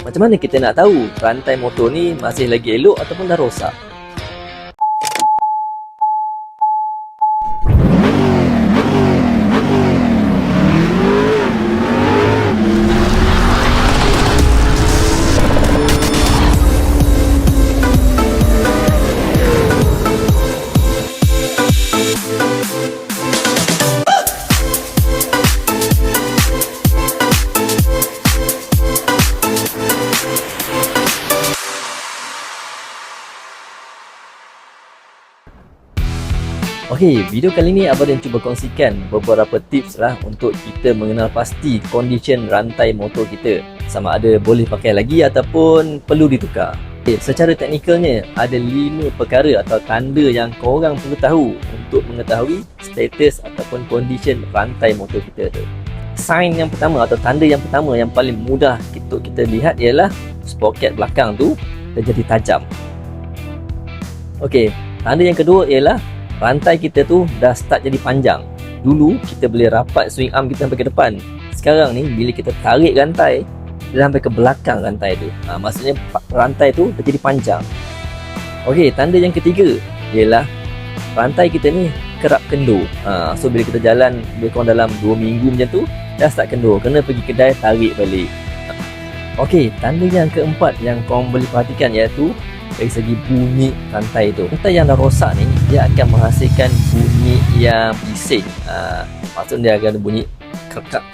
Macam mana kita nak tahu rantai motor ni masih lagi elok ataupun dah rosak? Okey, video kali ni Abang cuba kongsikan beberapa tips lah untuk kita mengenal pasti condition rantai motor kita, sama ada boleh pakai lagi ataupun perlu ditukar. Okay, secara teknikalnya ada 5 perkara atau tanda yang korang perlu tahu untuk mengetahui status ataupun condition rantai motor kita tu. Sign yang pertama atau tanda yang pertama yang paling mudah kita lihat ialah sprocket belakang tu dah jadi tajam. Okey, tanda yang kedua ialah rantai kita tu dah start jadi panjang. Dulu kita boleh rapat swing arm kita sampai ke depan. Sekarang ni bila kita tarik rantai, dia sampai ke belakang rantai tu. Maksudnya rantai tu dah jadi panjang. Okey, tanda yang ketiga ialah rantai kita ni kerap kendur. So bila kita jalan lebih kurang dalam 2 minggu macam tu, dah start kendur. Kena pergi kedai tarik balik. Okey, tanda yang keempat yang korang boleh perhatikan iaitu dari segi bunyi rantai tu. Rantai yang dah rosak ni, dia akan menghasilkan bunyi yang bising. Maksudnya dia akan ada bunyi kekak.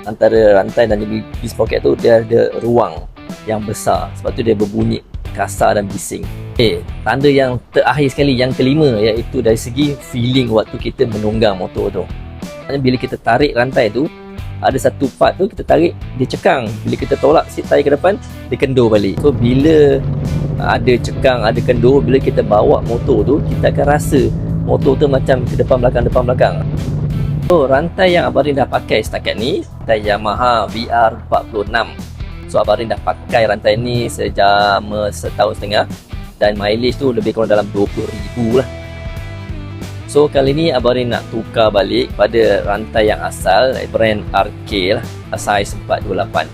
Antara rantai dan sprocket tu dia ada ruang yang besar, sebab tu dia berbunyi kasar dan bising. Okay, tanda yang terakhir sekali, yang kelima, iaitu dari segi feeling waktu kita menunggang motor tu. Bila kita tarik rantai tu, ada satu part tu kita tarik, dia cekang. Bila kita tolak seat tayar ke depan, dia kendur balik. So bila ada cekang, ada kendur, bila kita bawa motor tu, kita akan rasa motor tu macam ke depan belakang. So rantai yang Abang Rin dah pakai setakat ni, rantai Yamaha VR46. So Abang Rin dah pakai rantai ni sejak setahun setengah, dan mileage tu lebih kurang dalam 20,000 lah. So kali ni Abang Rin nak tukar balik pada rantai yang asal, brand RK lah, size 428.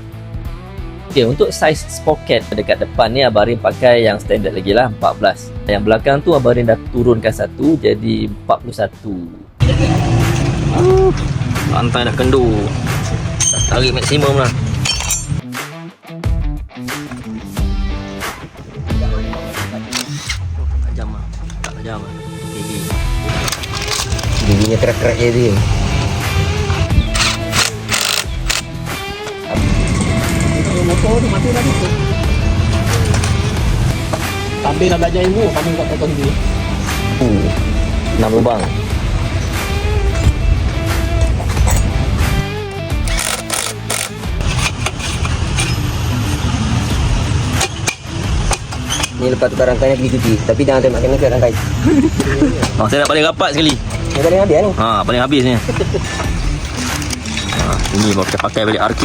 Okay, untuk size sprocket dekat depan ni Abang Rin pakai yang standard lagi lah, 14. Yang belakang tu Abang Rin dah turunkan satu jadi 41. Rantai dah kendur, dah tarik maksimum lah. Tajam lah, tak tajam lah. Giginya kerak-kerak je dia. Motor tu mati dah tu. Sambil nak belajar ilmu, kami kat potong dia. 6 lubang. Ni lepas tukar rangkainya pergi cuci. Tapi jangan tembak kena ke rangkai. Saya nak paling rapat sekali. Ni paling habis ni. Paling habis ni. Ini baru kita pakai balik RK.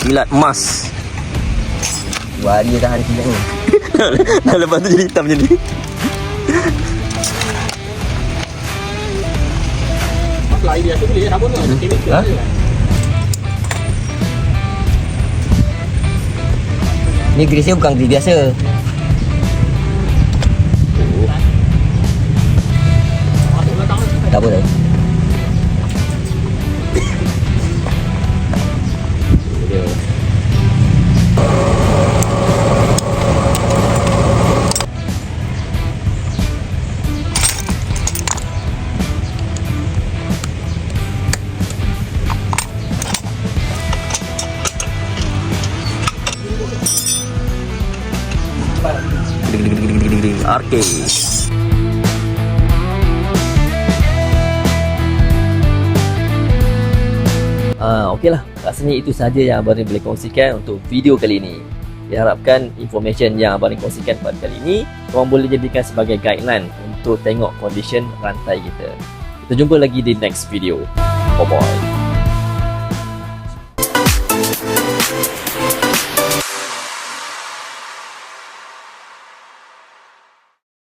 Kilat emas. 2 hari tahan kilat ni. Lepas tu jadi hitam macam ni. Masalah idea tu boleh sabun ke? Ha? Ni grease bukan grease biasa. Tak apa dah. RK. Okeylah, rasanya itu sahaja yang Abang Rin boleh kongsikan untuk video kali ini. Diharapkan information yang Abang Rin kongsikan pada kali ini korang boleh jadikan sebagai guideline untuk tengok condition rantai kita. Kita jumpa lagi di next video. Bye bye.